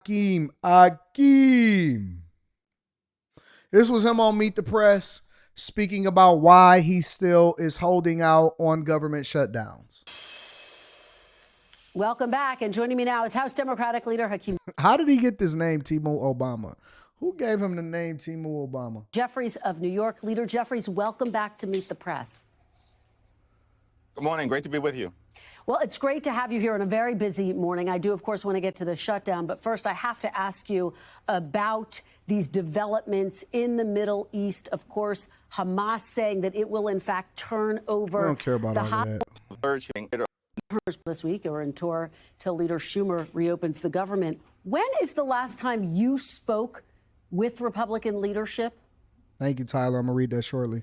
Hakeem. This was him on Meet the Press speaking about why he still is holding out on government shutdowns. Welcome back. And joining me now is House Democratic Leader Hakeem. How did he get this name, Timo Obama? Who gave him the name Timo Obama? Jeffries of New York. Leader Jeffries, welcome back to Meet the Press. Good morning. Great to be with you. Well, it's great to have you here on a very busy morning. I do, of course, want to get to the shutdown. But first, I have to ask you about these developments in the Middle East. Of course, Hamas saying that it will, in fact, turn over. I don't care about all that. This week or in tour till Leader Schumer reopens the government. When is the last time you spoke with Republican leadership? Thank you, Tyler. I'm going to read that shortly.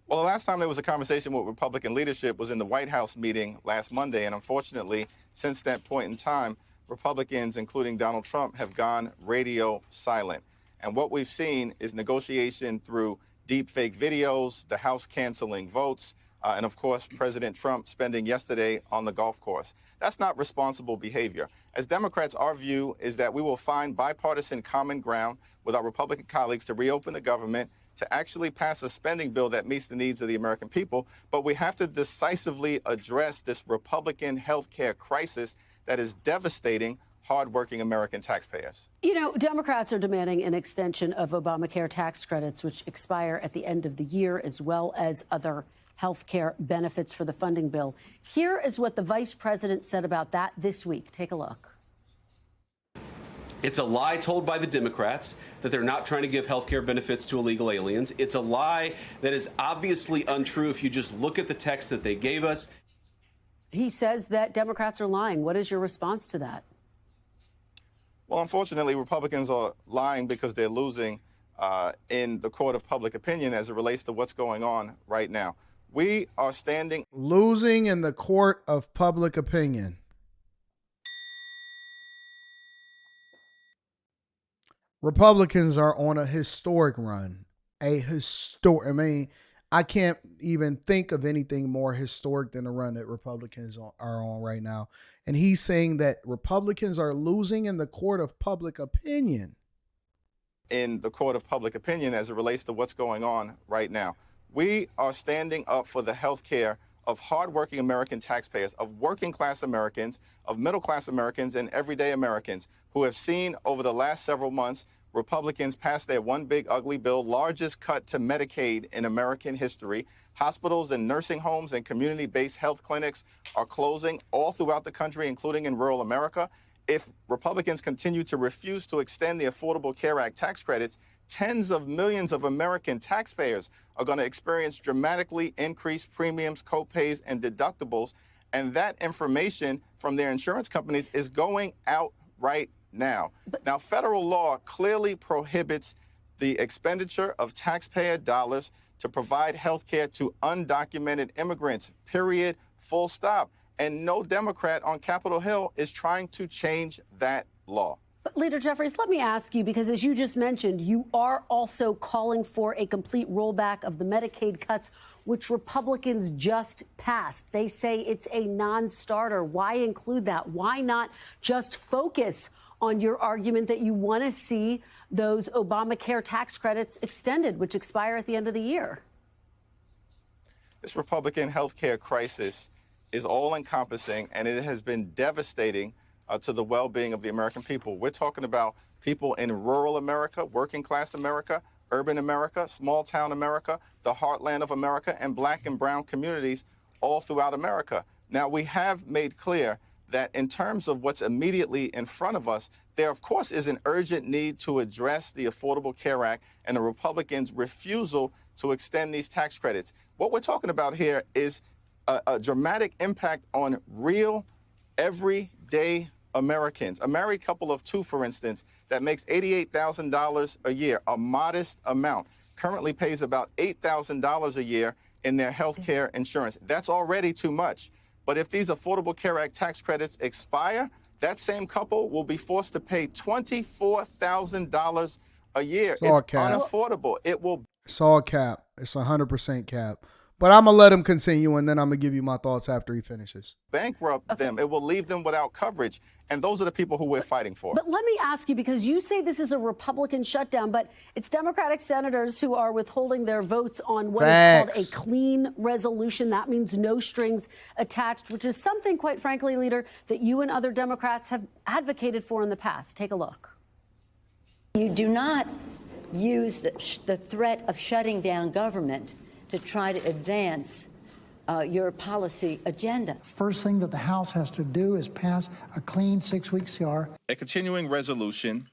Well, the last time there was a conversation with Republican leadership was in the White House meeting last Monday. And unfortunately, since that point in time, Republicans, including Donald Trump, have gone radio silent. And what we've seen is negotiation through deep fake videos, the House canceling votes, and of course, President Trump spending yesterday on the golf course. That's not responsible behavior. As Democrats, our view is that we will find bipartisan common ground with our Republican colleagues to reopen the government, to actually pass a spending bill that meets the needs of the American people. But we have to decisively address this Republican health care crisis that is devastating hardworking American taxpayers. You know, Democrats are demanding an extension of Obamacare tax credits, which expire at the end of the year, as well as other health care benefits for the funding bill. Here is what the vice president said about that this week. Take a look. It's a lie told by the Democrats that they're not trying to give health care benefits to illegal aliens. It's a lie that is obviously untrue if you just look at the text that they gave us. He says that Democrats are lying. What is your response to that? Well, unfortunately, Republicans are lying because they're losing in the court of public opinion as it relates to what's going on right now. We are standing. Losing in the court of public opinion. Republicans are on a historic run. I can't even think of anything more historic than the run that Republicans are on right now. And he's saying that Republicans are losing in the court of public opinion. In the court of public opinion as it relates to what's going on right now. We are standing up for the health care of hardworking American taxpayers, of working class Americans, of middle class Americans, and everyday Americans who have seen over the last several months Republicans pass their one big ugly bill, largest cut to Medicaid in American history. Hospitals and nursing homes and community-based health clinics are closing all throughout the country, including in rural America. If Republicans continue to refuse to extend the Affordable Care Act tax credits, tens of millions of American taxpayers are going to experience dramatically increased premiums, copays, and deductibles. And that information from their insurance companies is going out right now. Now, federal law clearly prohibits the expenditure of taxpayer dollars to provide health care to undocumented immigrants, period, full stop. And no Democrat on Capitol Hill is trying to change that law. But Leader Jeffries, let me ask you, because as you just mentioned, you are also calling for a complete rollback of the Medicaid cuts, which Republicans just passed. They say it's a non-starter. Why include that? Why not just focus on your argument that you want to see those Obamacare tax credits extended, which expire at the end of the year? This Republican health care crisis is all-encompassing, and it has been devastating to the well-being of the American people. We're talking about people in rural America, working-class America, urban America, small-town America, the heartland of America, and black and brown communities all throughout America. Now, we have made clear that in terms of what's immediately in front of us, there, of course, is an urgent need to address the Affordable Care Act and the Republicans' refusal to extend these tax credits. What we're talking about here is a dramatic impact on real, everyday Americans. A married couple of two, for instance, that makes $88,000 a year, a modest amount, currently pays about $8,000 a year in their health care insurance. That's already too much. But if these Affordable Care Act tax credits expire, that same couple will be forced to pay $24,000 a year. It's unaffordable. It's all cap. It's 100% cap. But I'm going to let him continue, and then I'm going to give you my thoughts after he finishes. Bankrupt them. It will leave them without coverage. And those are the people who we're fighting for. But let me ask you, because you say this is a Republican shutdown, but it's Democratic senators who are withholding their votes on what is called a clean resolution. That means no strings attached, which is something, quite frankly, Leader, that you and other Democrats have advocated for in the past. Take a look. You do not use the threat of shutting down government to try to advance your policy agenda. First thing that the House has to do is pass a clean 6-week CR. A continuing resolution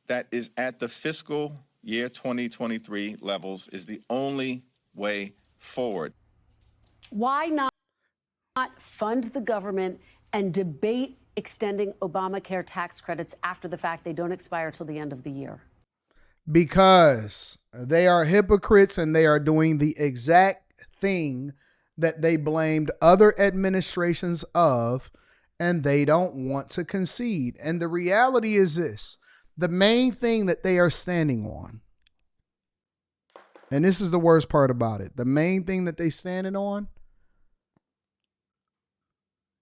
that is at the fiscal year 2023 levels is the only way forward. Why not fund the government and debate extending Obamacare tax credits after the fact? They don't expire till the end of the year. Because they are hypocrites and they are doing the exact thing that they blamed other administrations of, and they don't want to concede. And the reality is this: the main thing that they are standing on, and this is the worst part about it, the main thing that they standing on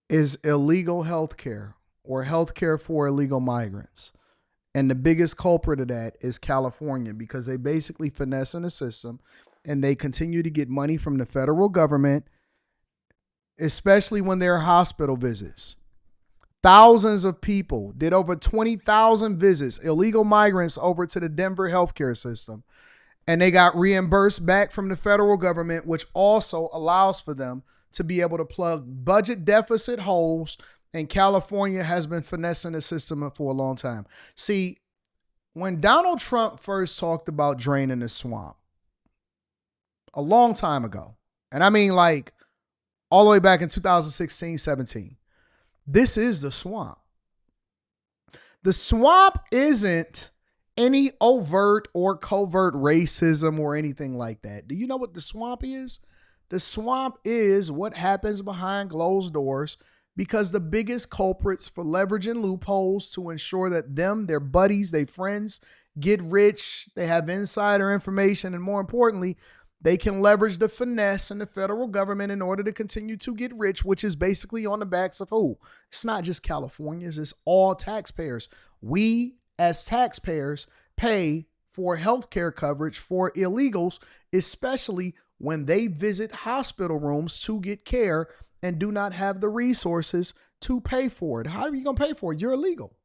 is illegal health care, or health care for illegal migrants. And the biggest culprit of that is California, because they basically finesse in the system and they continue to get money from the federal government, especially when there are hospital visits. Thousands of people did over 20,000 visits, illegal migrants, over to the Denver healthcare system. And they got reimbursed back from the federal government, which also allows for them to be able to plug budget deficit holes. And California has been finessing the system for a long time. See, when Donald Trump first talked about draining the swamp a long time ago, and I mean like all the way back in 2016, 17, this is the swamp. The swamp isn't any overt or covert racism or anything like that. Do you know what the swamp is? The swamp is what happens behind closed doors, because the biggest culprits for leveraging loopholes to ensure that them, their buddies, their friends get rich, they have insider information, and more importantly, they can leverage the finesse in the federal government in order to continue to get rich, which is basically on the backs of who? It's not just Californians, it's all taxpayers. We, as taxpayers, pay for healthcare coverage for illegals, especially when they visit hospital rooms to get care and do not have the resources to pay for it. How are you going to pay for it? You're illegal.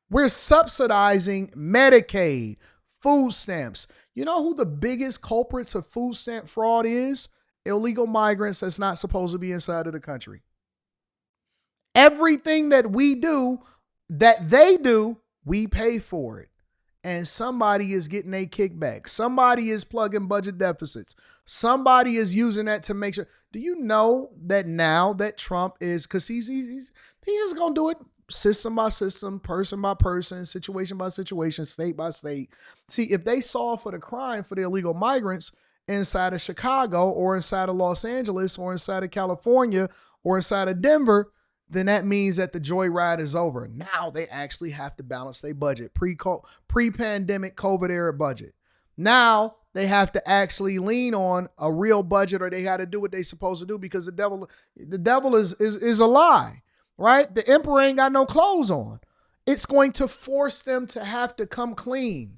We're subsidizing Medicaid, food stamps. You know who the biggest culprits of food stamp fraud is? Illegal migrants that's not supposed to be inside of the country. Everything that we do, that they do, we pay for it. And somebody is getting a kickback. Somebody is plugging budget deficits. Somebody is using that to make sure. Do you know that now that Trump is, because he's just going to do it system by system, person by person, situation by situation, state by state. See, if they solve for the crime for the illegal migrants inside of Chicago or inside of Los Angeles or inside of California or inside of Denver, then that means that the joyride is over. Now they actually have to balance their budget, pre-pandemic COVID era budget. Now they have to actually lean on a real budget, or they got to do what they're supposed to do, because the devil is a lie, right? The emperor ain't got no clothes on. It's going to force them to have to come clean,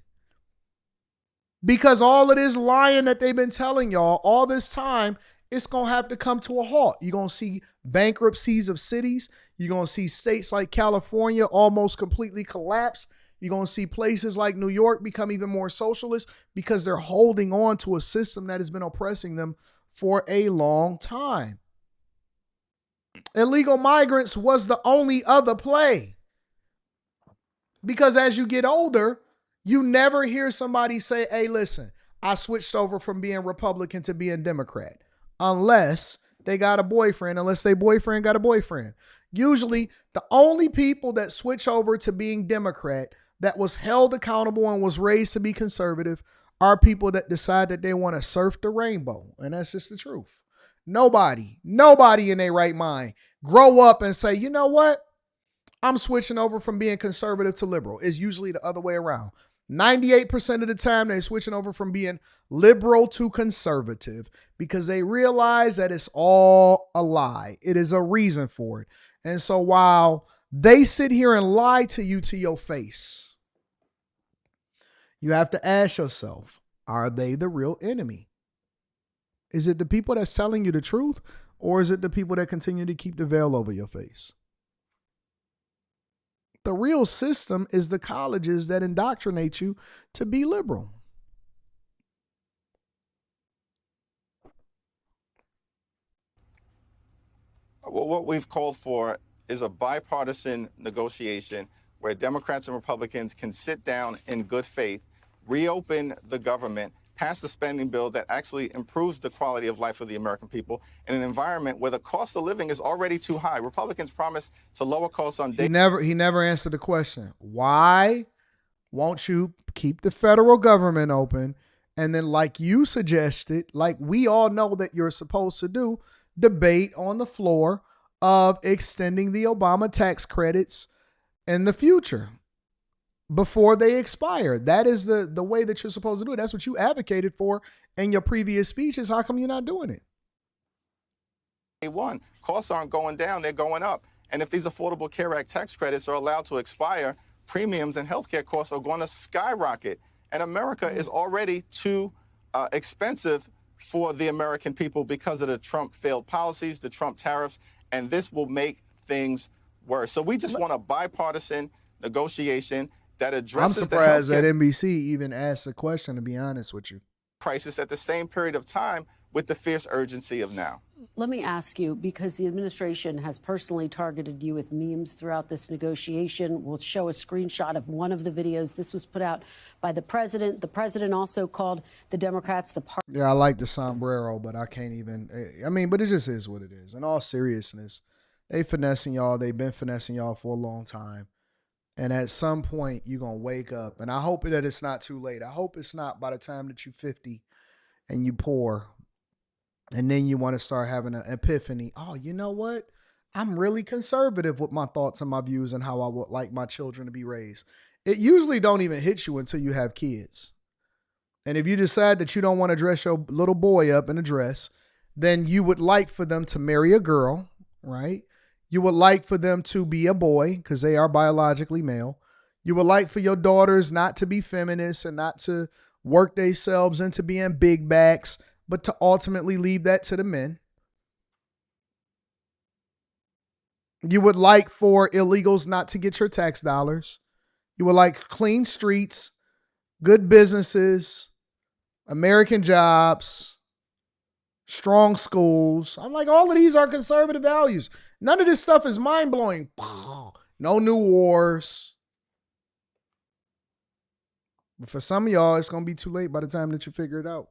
because all of this lying that they've been telling y'all all this time, it's going to have to come to a halt. You're going to see bankruptcies of cities. You're going to see states like California almost completely collapse. You're going to see places like New York become even more socialist, because they're holding on to a system that has been oppressing them for a long time. Illegal migrants was the only other play, because as you get older, you never hear somebody say, hey, listen, I switched over from being Republican to being Democrat. Unless they got a boyfriend, unless their boyfriend got a boyfriend. Usually the only people that switch over to being Democrat that was held accountable and was raised to be conservative are people that decide that they want to surf the rainbow. And that's just the truth. Nobody in their right mind grow up and say, you know what? I'm switching over from being conservative to liberal. It's usually the other way around. 98% of the time, they're switching over from being liberal to conservative because they realize that it's all a lie. It is a reason for it. And so while they sit here and lie to you to your face, you have to ask yourself, are they the real enemy? Is it the people that's telling you the truth, or is it the people that continue to keep the veil over your face? The real system is the colleges that indoctrinate you to be liberal. Well, what we've called for is a bipartisan negotiation where Democrats and Republicans can sit down in good faith, reopen the government, pass a spending bill that actually improves the quality of life of the American people in an environment where the cost of living is already too high. Republicans promise to lower costs on He never answered the question. Why won't you keep the federal government open and then, like you suggested, like we all know that you're supposed to do, debate on the floor of extending the Obama tax credits in the future before they expire? That is the way that you're supposed to do it. That's what you advocated for in your previous speeches. How come you're not doing it? Day one, costs aren't going down, they're going up. And if these Affordable Care Act tax credits are allowed to expire, premiums and healthcare costs are going to skyrocket. And America is already too expensive for the American people because of the Trump failed policies, the Trump tariffs, and this will make things worse. So we just want a bipartisan negotiation that addresses I'm surprised the that NBC even asked the question, to be honest with you. crisis at the same period of time with the fierce urgency of now. Let me ask you, because the administration has personally targeted you with memes throughout this negotiation. We'll show a screenshot of one of the videos. This was put out by the president. The president also called the Democrats the party. Yeah, I like the sombrero, but I can't even. I mean, but it just is what it is. In all seriousness, they finessing y'all. They've been finessing y'all for a long time. And at some point, you're going to wake up. And I hope that it's not too late. I hope it's not by the time that you're 50 and you poor. And then you want to start having an epiphany. Oh, you know what? I'm really conservative with my thoughts and my views and how I would like my children to be raised. It usually don't even hit you until you have kids. And if you decide that you don't want to dress your little boy up in a dress, then you would like for them to marry a girl, right? You would like for them to be a boy because they are biologically male. You would like for your daughters not to be feminists and not to work themselves into being big backs, but to ultimately leave that to the men. You would like for illegals not to get your tax dollars. You would like clean streets, good businesses, American jobs, strong schools. I'm like, all of these are conservative values. None of this stuff is mind-blowing. No new wars. But for some of y'all, it's going to be too late by the time that you figure it out.